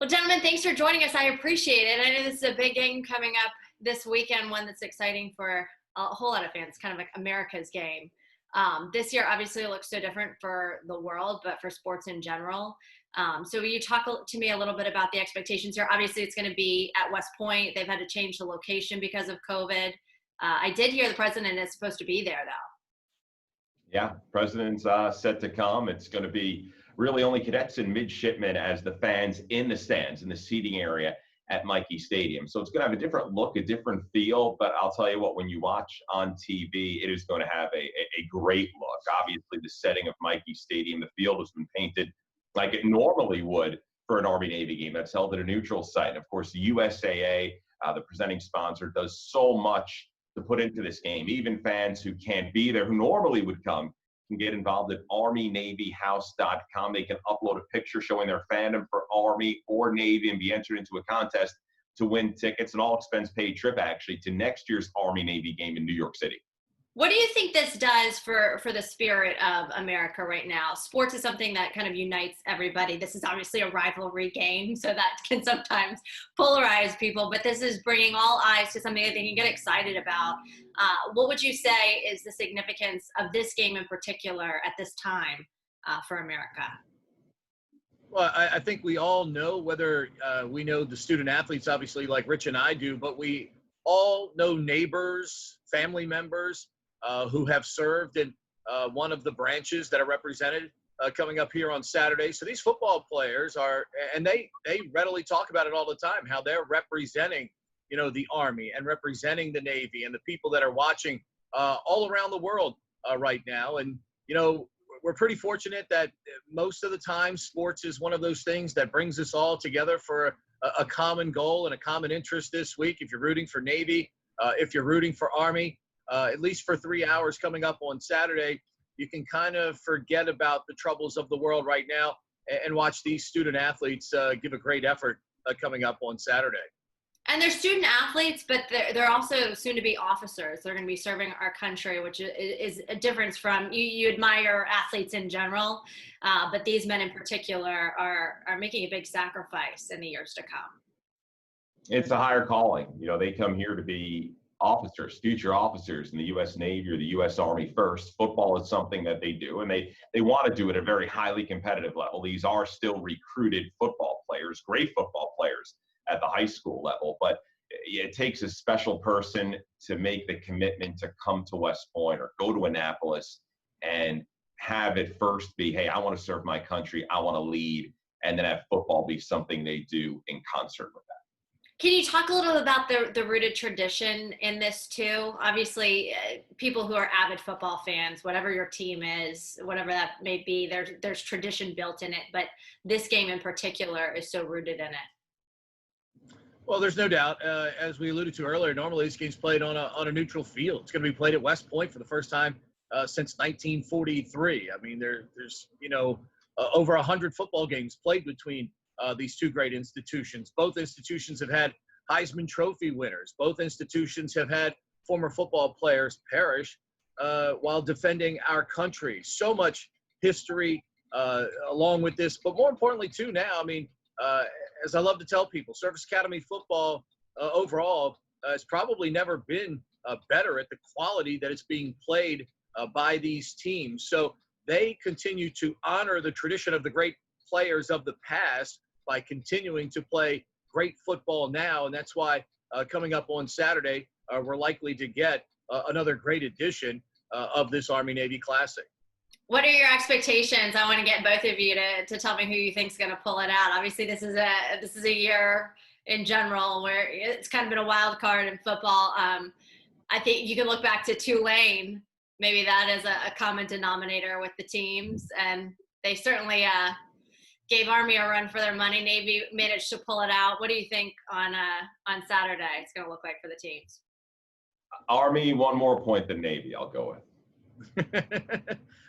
Well, gentlemen, thanks for joining us. I appreciate it. I know this is a big game coming up this weekend, one that's exciting for a whole lot of fans, kind of like America's game. This year, obviously, it looks so different for the world, but for sports in general. So will you talk to me a little bit about the expectations here? Obviously, it's going to be at West Point. They've had to change the location because of COVID. I did hear the president is supposed to be there, though. Yeah, president's set to come. It's going to be really only cadets and midshipmen as the fans in the stands, in the seating area at Michie Stadium. So it's going to have a different look, a different feel. But I'll tell you what, when you watch on TV, it is going to have a great look. Obviously, the setting of Michie Stadium, the field has been painted like it normally would for an Army-Navy game that's held at a neutral site. Of course, the USAA, the presenting sponsor, does so much to put into this game. Even fans who can't be there, who normally would come, can get involved at ArmyNavyHouse.com. They can upload a picture showing their fandom for Army or Navy and be entered into a contest to win tickets, an all-expense-paid trip, actually, to next year's Army-Navy game in New York City. What do you think this does for the spirit of America right now? Sports is something that kind of unites everybody. This is obviously a rivalry game, so that can sometimes polarize people, but this is bringing all eyes to something that they can get excited about. What would you say is the significance of this game in particular at this time for America? Well, I think we all know, whether we know the student athletes, obviously, like Rich and I do, but we all know neighbors, family members, who have served in one of the branches that are represented coming up here on Saturday. So these football players are, and they readily talk about it all the time, how they're representing, the Army and representing the Navy and the people that are watching all around the world right now. And, we're pretty fortunate that most of the time sports is one of those things that brings us all together for a common goal and a common interest this week. If you're rooting for Navy, if you're rooting for Army, at least for 3 hours coming up on Saturday, you can kind of forget about the troubles of the world right now and watch these student athletes give a great effort coming up on Saturday. And they're student athletes, but they're also soon to be officers. They're going to be serving our country, which is a difference from you admire athletes in general, but these men in particular are making a big sacrifice in the years to come. It's a higher calling. They come here to be officers, future officers in the U.S. Navy or the U.S. Army first. Football is something that they do, and they want to do it at a very highly competitive level. These are still recruited football players, great football players at the high school level, but it takes a special person to make the commitment to come to West Point or go to Annapolis and have it first be, hey, I want to serve my country, I want to lead, and then have football be something they do in concert with that. Can you talk a little about the rooted tradition in this too? Obviously, people who are avid football fans, whatever your team is, whatever that may be, there's tradition built in it, but this game in particular is so rooted in it. Well, there's no doubt. As we alluded to earlier, normally this game's played on a neutral field. It's going to be played at West Point for the first time since 1943. I mean, there's over 100 football games played between these two great institutions. Both institutions have had Heisman Trophy winners. Both institutions have had former football players perish while defending our country. So much history along with this, but more importantly too now, as I love to tell people, Service Academy football overall has probably never been better at the quality that it's being played by these teams. So they continue to honor the tradition of the great players of the past by continuing to play great football now. And that's why coming up on Saturday, we're likely to get another great edition of this Army-Navy Classic. What are your expectations? I want to get both of you to tell me who you think is going to pull it out. Obviously, this is a year in general where it's kind of been a wild card in football. I think you can look back to Tulane. Maybe that is a common denominator with the teams, and they certainly gave Army a run for their money. Navy managed to pull it out. What do you think on Saturday it's going to look like for the teams? Army, one more point than Navy, I'll go with.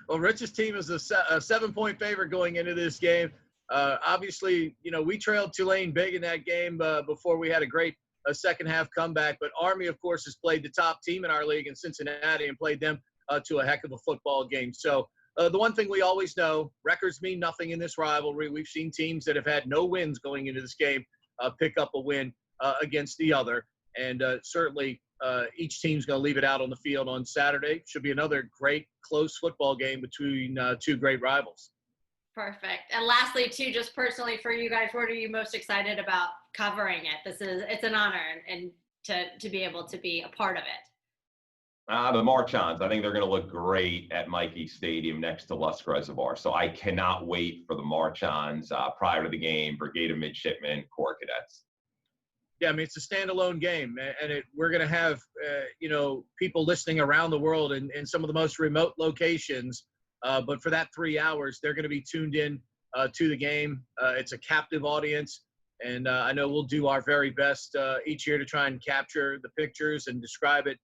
Well, Rich's team is a 7-point favorite going into this game. Obviously, we trailed Tulane big in that game before we had a great second half comeback. But Army, of course, has played the top team in our league in Cincinnati and played them to a heck of a football game. So the one thing we always know, records mean nothing in this rivalry. We've seen teams that have had no wins going into this game pick up a win against the other. And certainly each team's going to leave it out on the field on Saturday. Should be another great, close football game between two great rivals. Perfect. And lastly, too, just personally for you guys, what are you most excited about covering it? It's an honor and to be able to be a part of it. The March-Ons, I think they're going to look great at Mikey Stadium next to Lusk Reservoir. So I cannot wait for the March-Ons prior to the game, Brigade of Midshipmen, Corps Cadets. Yeah, I mean, it's a standalone game, and we're going to have, people listening around the world in some of the most remote locations. But for that 3 hours, they're going to be tuned in to the game. It's a captive audience, and I know we'll do our very best each year to try and capture the pictures and describe it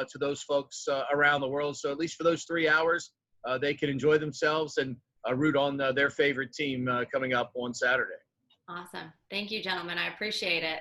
to those folks around the world. So at least for those 3 hours, they can enjoy themselves and root on their favorite team coming up on Saturday. Awesome. Thank you, gentlemen. I appreciate it.